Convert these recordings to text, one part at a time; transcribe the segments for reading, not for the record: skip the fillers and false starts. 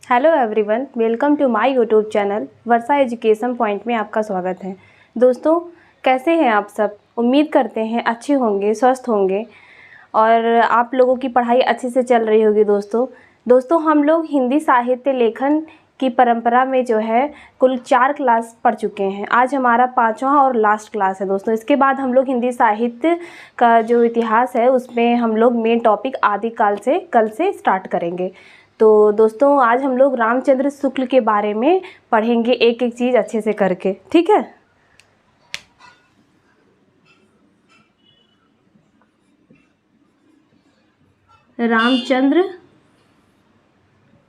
Hello everyone, welcome to my YouTube channel Varsha education point में आपका स्वागत है। दोस्तों, कैसे हैं आप सब? उम्मीद करते हैं अच्छे होंगे, स्वस्थ होंगे और आप लोगों की पढ़ाई अच्छे से चल रही होगी। दोस्तों हम लोग हिंदी साहित्य लेखन की परंपरा में जो है कुल 4 क्लास पढ़ चुके हैं। आज हमारा 5वां और लास्ट क्लास है दोस्तों। इसके बाद हम लोग हिंदी साहित्य का जो इतिहास है उसमें हम लोग मेन टॉपिक आदिकाल से कल से स्टार्ट करेंगे। तो दोस्तों, आज हम लोग रामचंद्र शुक्ल के बारे में पढ़ेंगे, एक एक चीज़ अच्छे से करके, ठीक है। रामचंद्र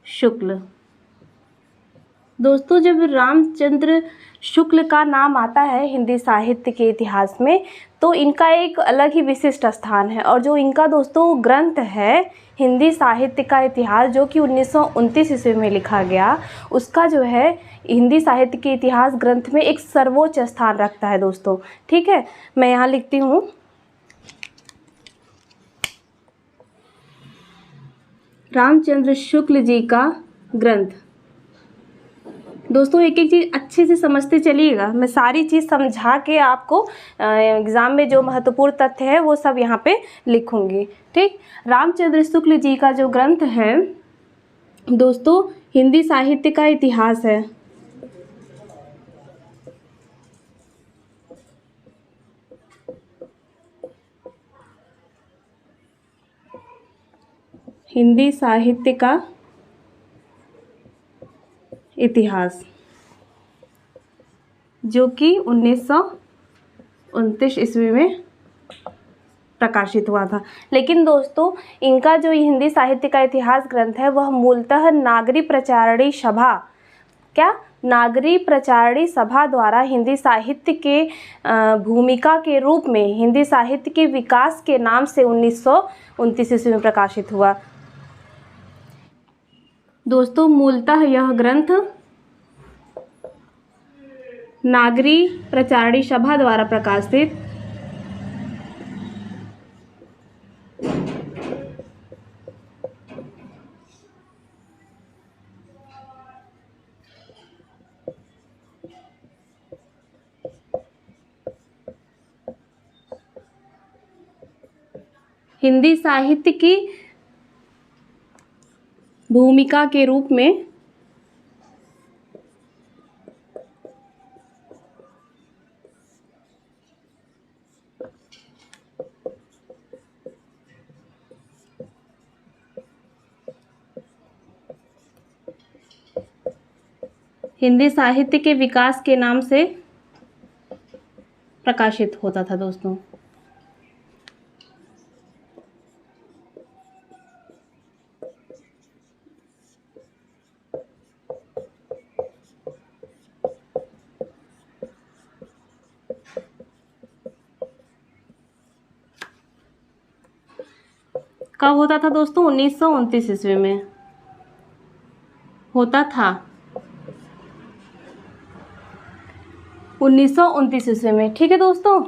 शुक्ल। दोस्तों, जब रामचंद्र शुक्ल का नाम आता है हिंदी साहित्य के इतिहास में तो इनका एक अलग ही विशिष्ट स्थान है। और जो इनका दोस्तों ग्रंथ है हिंदी साहित्य का इतिहास, जो कि 1929 ईस्वी में लिखा गया, उसका जो है हिंदी साहित्य के इतिहास ग्रंथ में एक सर्वोच्च स्थान रखता है दोस्तों, ठीक है। मैं यहाँ लिखती हूँ, रामचंद्र शुक्ल जी का ग्रंथ। दोस्तों, एक एक चीज़ अच्छे से समझते चलिएगा। मैं सारी चीज़ समझा के आपको एग्ज़ाम में जो महत्वपूर्ण तथ्य है वो सब यहाँ पे लिखूंगी, ठीक। रामचंद्र शुक्ल जी का जो ग्रंथ है दोस्तों हिंदी साहित्य का इतिहास है। हिंदी साहित्य का इतिहास जो कि 1929 ईस्वी में प्रकाशित हुआ था। लेकिन दोस्तों, इनका जो हिंदी साहित्य का इतिहास ग्रंथ है वह मूलतः नागरी प्रचारणी सभा द्वारा हिंदी साहित्य के भूमिका के रूप में हिंदी साहित्य के विकास के नाम से 1929 ईस्वी में प्रकाशित हुआ। दोस्तों, मूलतः यह ग्रंथ नागरी प्रचारणी सभा द्वारा प्रकाशित हिंदी साहित्य की भूमिका के रूप में हिंदी साहित्य के विकास के नाम से प्रकाशित होता था दोस्तों। कब होता था दोस्तों? 1929 ईस्वी में होता था। 1929 ईस्वी में, ठीक है दोस्तों।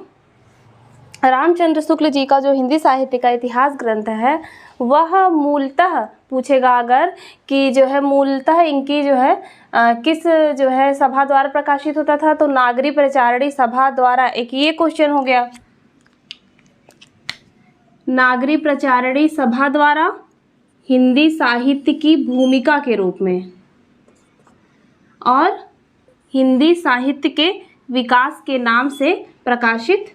रामचंद्र शुक्ल जी का जो हिंदी साहित्य का इतिहास ग्रंथ है वह मूलतः पूछेगा अगर कि जो है मूलतः इनकी जो है किस जो है सभा द्वारा प्रकाशित होता था, तो नागरी प्रचारणी सभा द्वारा। एक ये क्वेश्चन हो गया, नागरी प्रचारणी सभा द्वारा हिंदी साहित्य की भूमिका के रूप में और हिंदी साहित्य के विकास के नाम से प्रकाशित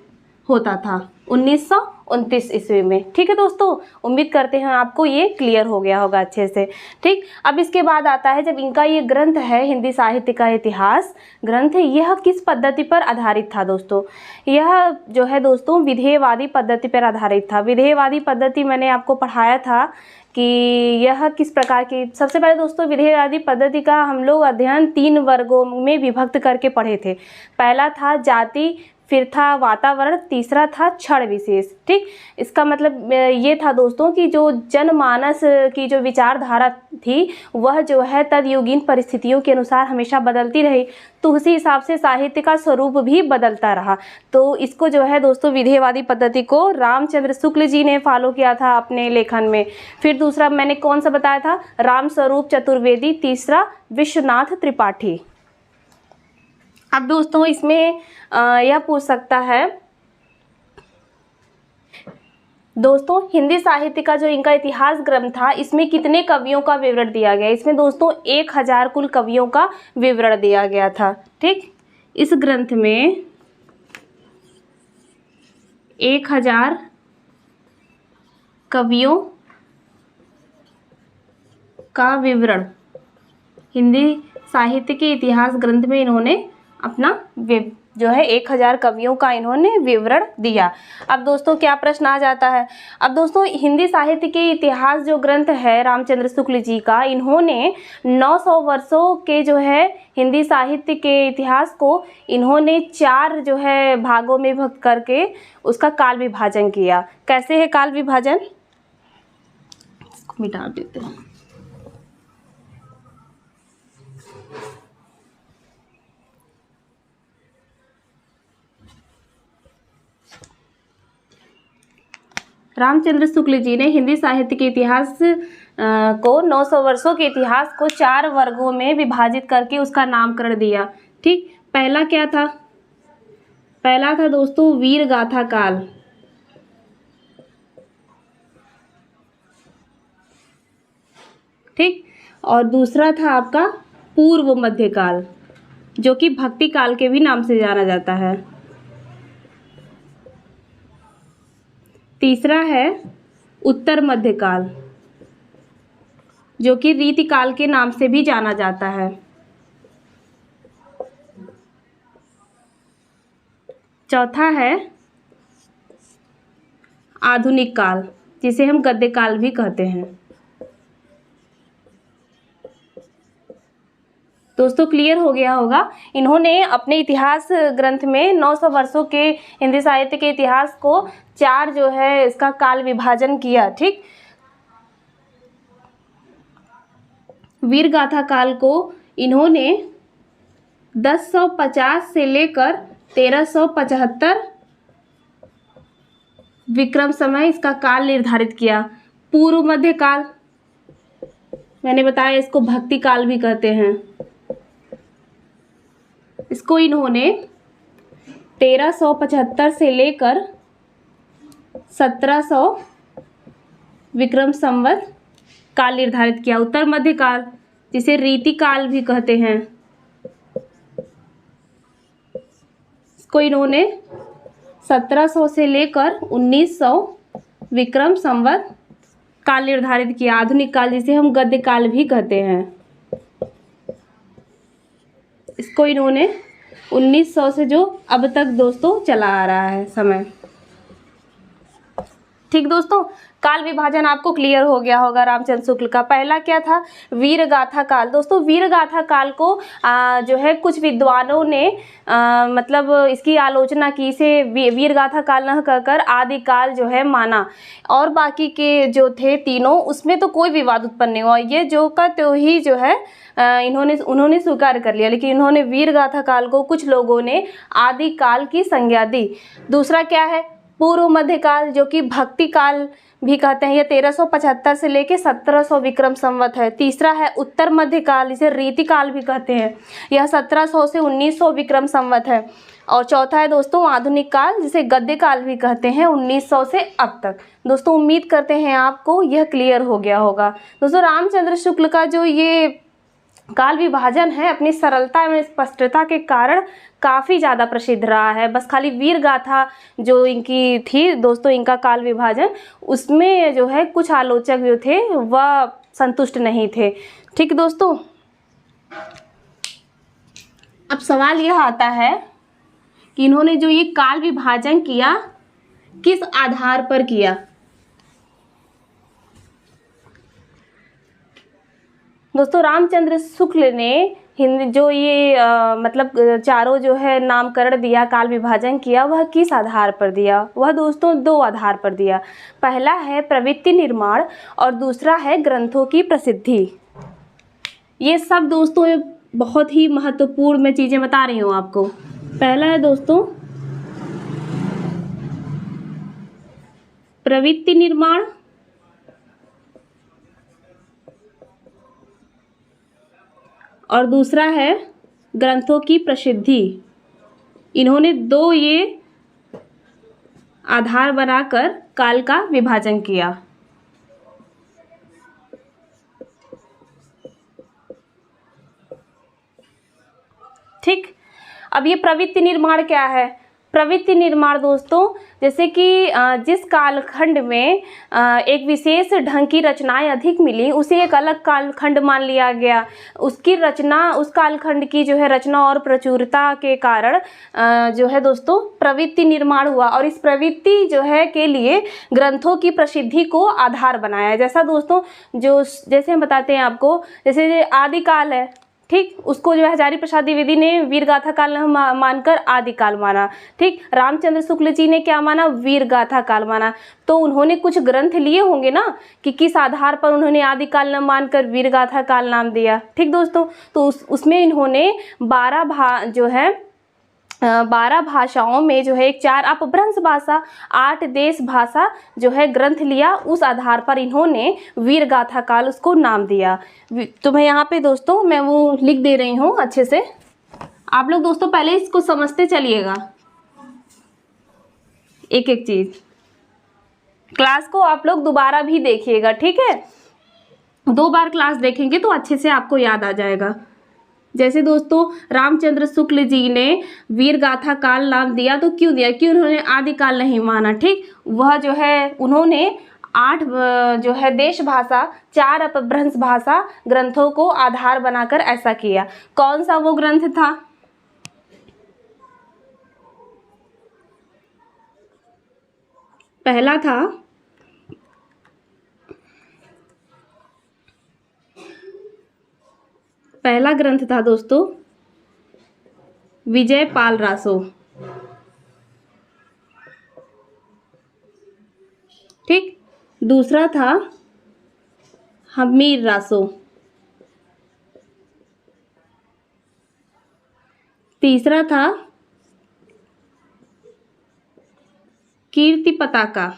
होता था 1929 ईस्वी में, ठीक है दोस्तों। उम्मीद करते हैं आपको ये क्लियर हो गया होगा अच्छे से, ठीक। अब इसके बाद आता है, जब इनका ये ग्रंथ है हिंदी साहित्य का इतिहास ग्रंथ, यह किस पद्धति पर आधारित था दोस्तों? यह जो है दोस्तों विधेयवादी पद्धति पर आधारित था। विधेयवादी पद्धति मैंने आपको पढ़ाया था कि यह किस प्रकार की। सबसे पहले दोस्तों विधेयवादी पद्धति का हम लोग अध्ययन 3 वर्गों में विभक्त करके पढ़े थे। पहला था जाति, फिर था वातावरण, तीसरा था क्षण विशेष। ठीक, इसका मतलब ये था दोस्तों कि जो जनमानस की जो विचारधारा थी वह जो है तदयुगीन परिस्थितियों के अनुसार हमेशा बदलती रही, तो उसी हिसाब से साहित्य का स्वरूप भी बदलता रहा। तो इसको जो है दोस्तों विधेयवादी पद्धति को रामचंद्र शुक्ल जी ने फॉलो किया था अपने लेखन में। फिर दूसरा मैंने कौन सा बताया था, रामस्वरूप चतुर्वेदी, तीसरा विश्वनाथ त्रिपाठी। अब दोस्तों इसमें यह पूछ सकता है दोस्तों हिंदी साहित्य का जो इनका इतिहास ग्रंथ था इसमें कितने कवियों का विवरण दिया गया। इसमें दोस्तों 1000 कुल कवियों का विवरण दिया गया था। ठीक, इस ग्रंथ में 1000 कवियों का विवरण हिंदी साहित्य के इतिहास ग्रंथ में इन्होंने अपना जो है 1000 कवियों का इन्होंने विवरण दिया। अब दोस्तों क्या प्रश्न आ जाता है, अब दोस्तों हिंदी साहित्य के इतिहास जो ग्रंथ है रामचंद्र शुक्ल जी का, इन्होंने 900 वर्षों के जो है हिंदी साहित्य के इतिहास को इन्होंने 4 जो है भागों में विभक्त करके उसका काल विभाजन किया। कैसे है काल विभाजन, इसको मिटा देते हैं। रामचंद्र शुक्ल जी ने हिंदी साहित्य के इतिहास को 900 वर्षों के इतिहास को 4 वर्गों में विभाजित करके उसका नामकरण दिया। ठीक, पहला क्या था, पहला था दोस्तों वीर गाथा काल। ठीक, और दूसरा था आपका पूर्व मध्यकाल जो कि भक्ति काल के भी नाम से जाना जाता है। तीसरा है उत्तर मध्यकाल जो कि रीतिकाल के नाम से भी जाना जाता है। चौथा है आधुनिक काल जिसे हम गद्य काल भी कहते हैं। दोस्तों क्लियर हो गया होगा, इन्होंने अपने इतिहास ग्रंथ में 900 वर्षों के हिंदी साहित्य के इतिहास को 4 जो है इसका काल विभाजन किया। ठीक, वीर गाथा काल को इन्होंने 1050 से लेकर 1375 विक्रम समय इसका काल निर्धारित किया। पूर्व मध्य काल मैंने बताया, इसको भक्ति काल भी कहते हैं। इसको इन्होंने 1375 से लेकर 1700 विक्रम संवत काल निर्धारित किया। उत्तर मध्य काल जिसे रीति काल भी कहते हैं, इसको इन्होंने 1700 से लेकर 1900 विक्रम संवत काल निर्धारित किया। आधुनिक काल जिसे हम गद्य काल भी कहते हैं, इसको इन्होंने 1900 से जो अब तक दोस्तों चला आ रहा है समय। ठीक दोस्तों, काल विभाजन आपको क्लियर हो गया होगा रामचंद्र शुक्ल का। पहला क्या था, वीर गाथा काल। दोस्तों वीर गाथा काल को जो है कुछ विद्वानों ने मतलब इसकी आलोचना की, इसे वीर गाथा काल न कहकर आदि काल जो है माना, और बाकी के जो थे तीनों उसमें तो कोई विवाद उत्पन्न नहीं हुआ। ये जो का तो ही जो है उन्होंने स्वीकार कर लिया, लेकिन इन्होंने वीर गाथा काल को कुछ लोगों ने आदि काल की संज्ञा दी। दूसरा क्या है, पूर्व मध्य काल जो कि भक्ति काल भी कहते हैं, यह 1375 से लेके 1700 विक्रम संवत है। तीसरा है उत्तर मध्य काल, इसे रीति काल भी कहते हैं, यह 1700 से 1900 विक्रम संवत है। और चौथा है दोस्तों आधुनिक काल जिसे गद्य काल भी कहते हैं, 1900 से अब तक। दोस्तों उम्मीद करते हैं आपको यह क्लियर हो गया होगा। दोस्तों रामचंद्र शुक्ल का जो ये काल विभाजन है अपनी सरलता एवं स्पष्टता के कारण काफ़ी ज़्यादा प्रसिद्ध रहा है। बस खाली वीर गाथा जो इनकी थी दोस्तों, इनका काल विभाजन, उसमें जो है कुछ आलोचक जो थे वह संतुष्ट नहीं थे। ठीक दोस्तों, अब सवाल यह आता है कि इन्होंने जो ये काल विभाजन किया किस आधार पर किया। दोस्तों रामचंद्र शुक्ल ने हिंदी जो ये मतलब चारों जो है नामकरण दिया, काल विभाजन किया, वह किस आधार पर दिया? वह दोस्तों दो आधार पर दिया। पहला है प्रवृत्ति निर्माण और दूसरा है ग्रंथों की प्रसिद्धि। ये सब दोस्तों बहुत ही महत्वपूर्ण मैं चीज़ें बता रही हूँ आपको। पहला है दोस्तों प्रवृत्ति निर्माण और दूसरा है ग्रंथों की प्रसिद्धि। इन्होंने दो ये आधार बनाकर काल का विभाजन किया। ठीक, अब ये प्रवृत्ति निर्माण क्या है? प्रवृत्ति निर्माण दोस्तों जैसे कि जिस कालखंड में एक विशेष ढंग की रचनाएं अधिक मिली, उसे एक अलग कालखंड मान लिया गया। उसकी रचना, उस कालखंड की जो है रचना और प्रचुरता के कारण जो है दोस्तों प्रवृत्ति निर्माण हुआ, और इस प्रवृत्ति जो है के लिए ग्रंथों की प्रसिद्धि को आधार बनाया। जैसा दोस्तों जो जैसे हम बताते हैं आपको, जैसे आदिकाल है, ठीक, उसको जो है हजारी प्रसाद द्विवेदी ने वीर गाथा काल मानकर आदिकाल माना। ठीक, रामचंद्र शुक्ल जी ने क्या माना? वीर गाथा काल माना। तो उन्होंने कुछ ग्रंथ लिए होंगे ना कि किस आधार पर उन्होंने आदिकाल न मानकर वीर गाथा काल नाम दिया। ठीक दोस्तों, तो उसमें इन्होंने 12 भाषाओं में जो है एक 4 अपभ्रंश भाषा, 8 देश भाषा जो है ग्रंथ लिया। उस आधार पर इन्होंने वीर गाथा काल उसको नाम दिया। तो मैं यहाँ पे दोस्तों मैं वो लिख दे रही हूँ अच्छे से। आप लोग दोस्तों पहले इसको समझते चलिएगा, एक एक चीज। क्लास को आप लोग दोबारा भी देखिएगा, ठीक है? 2 बार क्लास देखेंगे तो अच्छे से आपको याद आ जाएगा। जैसे दोस्तों रामचंद्र शुक्ल जी ने वीर गाथा काल नाम दिया, तो क्यों दिया? क्यों उन्होंने आदिकाल नहीं माना। ठीक, वह जो है उन्होंने 8 जो है देश भाषा, 4 अपभ्रंश भाषा ग्रंथों को आधार बनाकर ऐसा किया। कौन सा वो ग्रंथ था? पहला ग्रंथ था दोस्तों विजय पाल रासो। ठीक, दूसरा था हमीर रासो। तीसरा था कीर्ति पताका।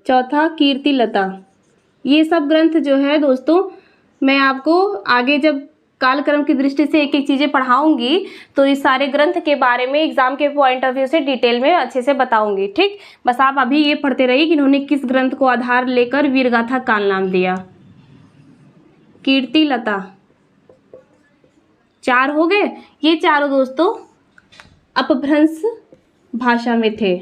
चौथा कीर्ति लता। ये सब ग्रंथ जो है दोस्तों मैं आपको आगे जब कालक्रम की दृष्टि से एक एक चीज़ें पढ़ाऊंगी तो इस सारे ग्रंथ के बारे में एग्जाम के पॉइंट ऑफ व्यू से डिटेल में अच्छे से बताऊंगी। ठीक, बस आप अभी ये पढ़ते रहिए कि इन्होंने किस ग्रंथ को आधार लेकर वीरगाथा काल नाम दिया। कीर्ति लता, 4 हो गए। ये चारों दोस्तों अपभ्रंश भाषा में थे।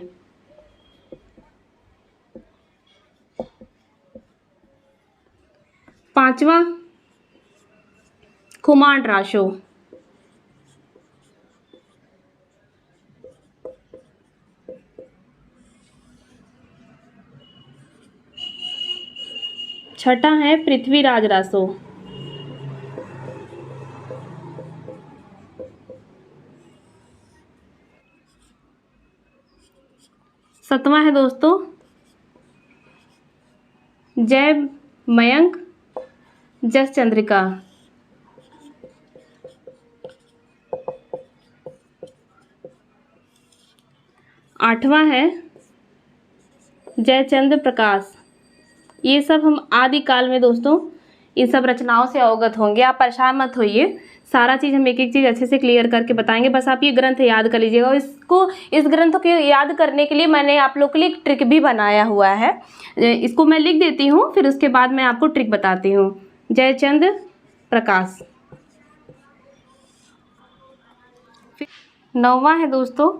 पांचवा खुमान रासो। छठा है पृथ्वीराज रासो। सतवां है दोस्तों जय मयंक जस चंद्रिका। आठवां है जयचंद्र प्रकाश। ये सब हम आदिकाल में दोस्तों इन सब रचनाओं से अवगत होंगे। आप परेशान मत होइए, सारा चीज़ हम एक एक चीज़ अच्छे से क्लियर करके बताएंगे। बस आप ये ग्रंथ याद कर लीजिएगा। और इस ग्रंथ को याद करने के लिए मैंने आप लोग के लिए एक ट्रिक भी बनाया हुआ है। इसको मैं लिख देती हूँ, फिर उसके बाद मैं आपको ट्रिक बताती हूँ। जयचंद्र प्रकाश। 9वां है दोस्तों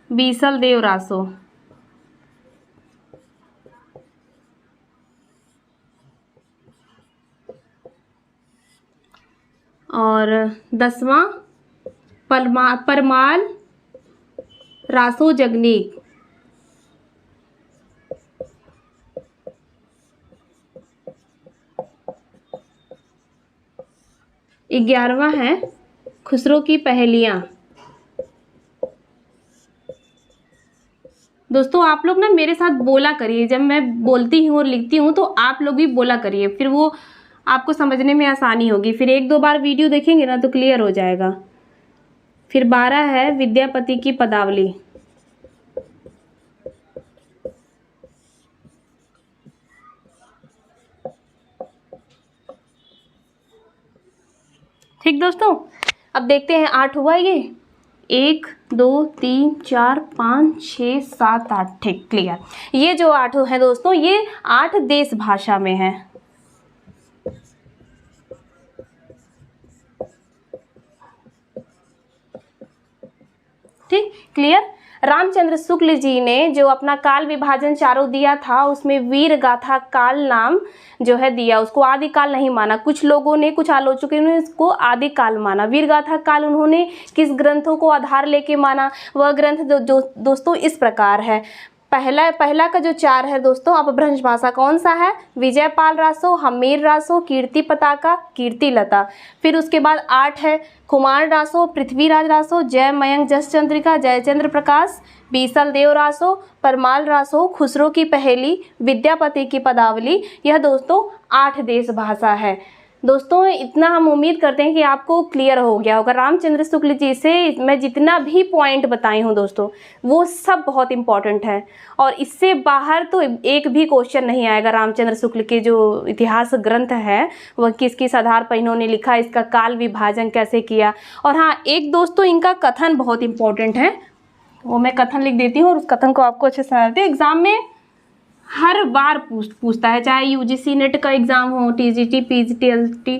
बीसल देव रासो। और 10वां परमाल रासो जगनीक। 11वां है खुसरो की पहेलियाँ। दोस्तों आप लोग ना मेरे साथ बोला करिए, जब मैं बोलती हूँ और लिखती हूँ तो आप लोग भी बोला करिए, फिर वो आपको समझने में आसानी होगी। फिर 1-2 बार वीडियो देखेंगे ना तो क्लियर हो जाएगा। फिर 12 है विद्यापति की पदावली। ठीक दोस्तों, अब देखते हैं 8 हुआ ये। 1 2 3 4 5 6 7 8। ठीक, क्लियर। ये जो 8 है दोस्तों, ये 8 देश भाषा में है। ठीक, क्लियर। रामचंद्र शुक्ल जी ने जो अपना काल विभाजन चारों दिया था, उसमें वीर गाथा काल नाम जो है दिया, उसको आदि काल नहीं माना। कुछ लोगों ने, कुछ आलोचकों ने इसको आदि काल माना। वीर गाथा काल उन्होंने किस ग्रंथों को आधार लेके माना? वह ग्रंथ दोस्तों इस प्रकार है। पहला का जो 4 है दोस्तों, अपभ्रंश भाषा कौन सा है? विजयपाल रासो, हमीर रासो, कीर्ति पताका, कीर्ति लता। फिर उसके बाद 8 है कुमार रासो, पृथ्वीराज रासो, जय मयंक जस चंद्रिका, जयचंद्र प्रकाश, बीसल देव रासो, परमाल रासो, खुसरो की पहेली, विद्यापति की पदावली। यह दोस्तों 8 देश भाषा है। दोस्तों इतना हम उम्मीद करते हैं कि आपको क्लियर हो गया होगा। रामचंद्र शुक्ल जी से मैं जितना भी पॉइंट बताई हूँ दोस्तों, वो सब बहुत इम्पॉर्टेंट है और इससे बाहर तो एक भी क्वेश्चन नहीं आएगा। रामचंद्र शुक्ल के जो इतिहास ग्रंथ है वह किस किस आधार पर इन्होंने लिखा, इसका काल विभाजन कैसे किया। और हाँ, एक दोस्तों इनका कथन बहुत इम्पॉर्टेंट है, वो मैं कथन लिख देती हूँ और उस कथन को आपको अच्छे से समझते हैं। एग्ज़ाम में हर बार पूछता है, चाहे यूजीसी नेट का एग्ज़ाम हो, टीजीटी, पीजीटी, एलटी,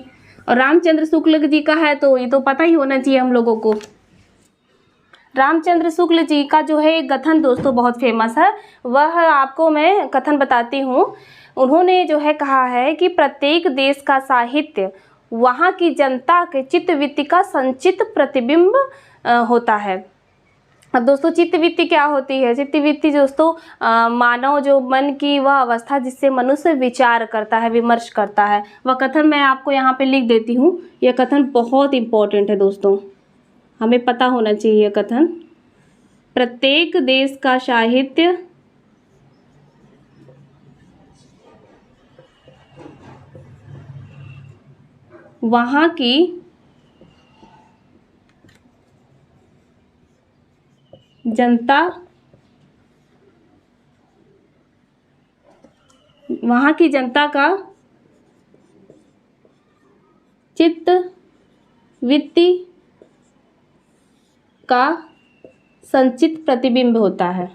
और रामचंद्र शुक्ल जी का है तो ये तो पता ही होना चाहिए हम लोगों को। रामचंद्र शुक्ल जी का जो है एक कथन दोस्तों बहुत फेमस है, वह आपको मैं कथन बताती हूँ। उन्होंने जो है कहा है कि प्रत्येक देश का साहित्य वहाँ की जनता के चित्तवृत्ति का संचित प्रतिबिंब होता है। अब दोस्तों चित्तवृत्ति क्या होती है? चित्तवृत्ति दोस्तों मानव जो मन की वह अवस्था जिससे मनुष्य विचार करता है, विमर्श करता है। वह कथन मैं आपको यहाँ पे लिख देती हूँ। यह कथन बहुत इम्पोर्टेंट है दोस्तों, हमें पता होना चाहिए। यह कथन, प्रत्येक देश का साहित्य वहाँ की जनता, वहाँ की जनता का चित्तवृत्ति का संचित प्रतिबिंब होता है।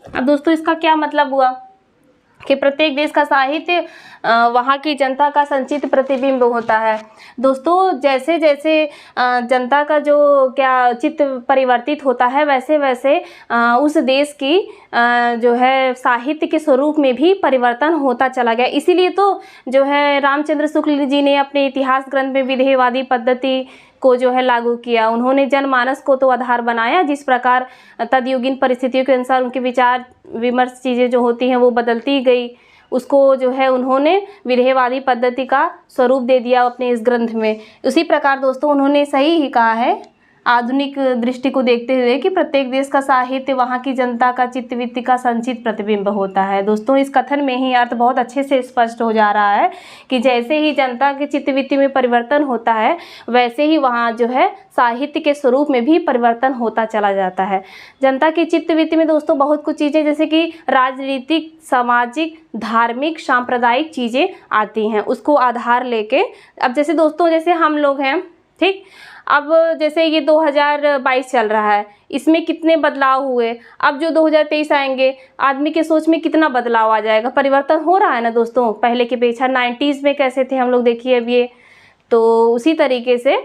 अब दोस्तों इसका क्या मतलब हुआ कि प्रत्येक देश का साहित्य वहाँ की जनता का संचित प्रतिबिंब होता है। दोस्तों जैसे जैसे जनता का जो क्या चित्त परिवर्तित होता है, वैसे वैसे उस देश की जो है साहित्य के स्वरूप में भी परिवर्तन होता चला गया। इसीलिए तो जो है रामचंद्र शुक्ल जी ने अपने इतिहास ग्रंथ में विधेयवादी पद्धति को जो है लागू किया। उन्होंने जनमानस को तो आधार बनाया, जिस प्रकार तदयुगीन परिस्थितियों के अनुसार उनके विचार विमर्श चीज़ें जो होती हैं वो बदलती गई, उसको जो है उन्होंने विधेयवादी पद्धति का स्वरूप दे दिया अपने इस ग्रंथ में। उसी प्रकार दोस्तों उन्होंने सही ही कहा है आधुनिक दृष्टि को देखते हुए कि प्रत्येक देश का साहित्य वहाँ की जनता का चित्तवृत्ति का संचित प्रतिबिंब होता है। दोस्तों इस कथन में ही अर्थ बहुत अच्छे से स्पष्ट हो जा रहा है कि जैसे ही जनता की चित्तवृत्ति में परिवर्तन होता है, वैसे ही वहाँ जो है साहित्य के स्वरूप में भी परिवर्तन होता चला जाता है। जनता की चित्तवृत्ति में दोस्तों बहुत कुछ चीज़ें जैसे कि राजनीतिक, सामाजिक, धार्मिक, सांप्रदायिक चीज़ें आती हैं, उसको आधार लेके। अब जैसे दोस्तों जैसे हम लोग हैं, ठीक, अब जैसे ये 2022 चल रहा है, इसमें कितने बदलाव हुए। अब जो 2023 आएंगे, आदमी के सोच में कितना बदलाव आ जाएगा, परिवर्तन हो रहा है ना दोस्तों पहले की अपेक्षा। 90s में कैसे थे हम लोग देखिए अब ये, तो उसी तरीके से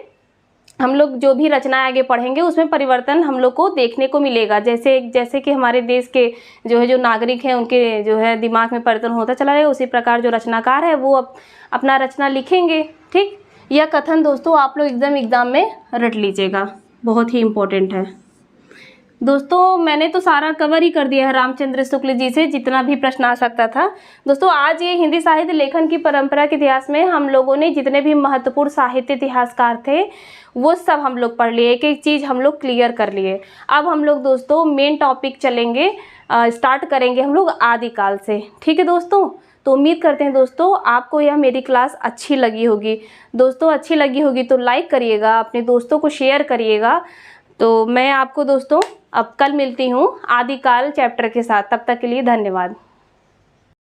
हम लोग जो भी रचनाएं आगे पढ़ेंगे उसमें परिवर्तन हम लोग को देखने को मिलेगा। जैसे कि हमारे देश के जो है जो नागरिक हैं उनके जो है दिमाग में परिवर्तन होता चला जाएगा, उसी प्रकार जो रचनाकार है वो अपना रचना लिखेंगे। ठीक, यह कथन दोस्तों आप लोग एकदम एग्जाम में रट लीजिएगा, बहुत ही इम्पोर्टेंट है। दोस्तों मैंने तो सारा कवर ही कर दिया है रामचंद्र शुक्ल जी से, जितना भी प्रश्न आ सकता था। दोस्तों आज ये हिंदी साहित्य लेखन की परंपरा के इतिहास में हम लोगों ने जितने भी महत्वपूर्ण साहित्य इतिहासकार थे वो सब हम लोग पढ़ लिए, एक एक चीज़ हम लोग क्लियर कर लिए। अब हम लोग दोस्तों मेन टॉपिक चलेंगे, स्टार्ट करेंगे हम लोग आदिकाल से। ठीक है दोस्तों, तो उम्मीद करते हैं दोस्तों आपको यह मेरी क्लास अच्छी लगी होगी। दोस्तों अच्छी लगी होगी तो लाइक करिएगा, अपने दोस्तों को शेयर करिएगा। तो मैं आपको दोस्तों अब कल मिलती हूँ आदिकाल चैप्टर के साथ, तब तक के लिए धन्यवाद।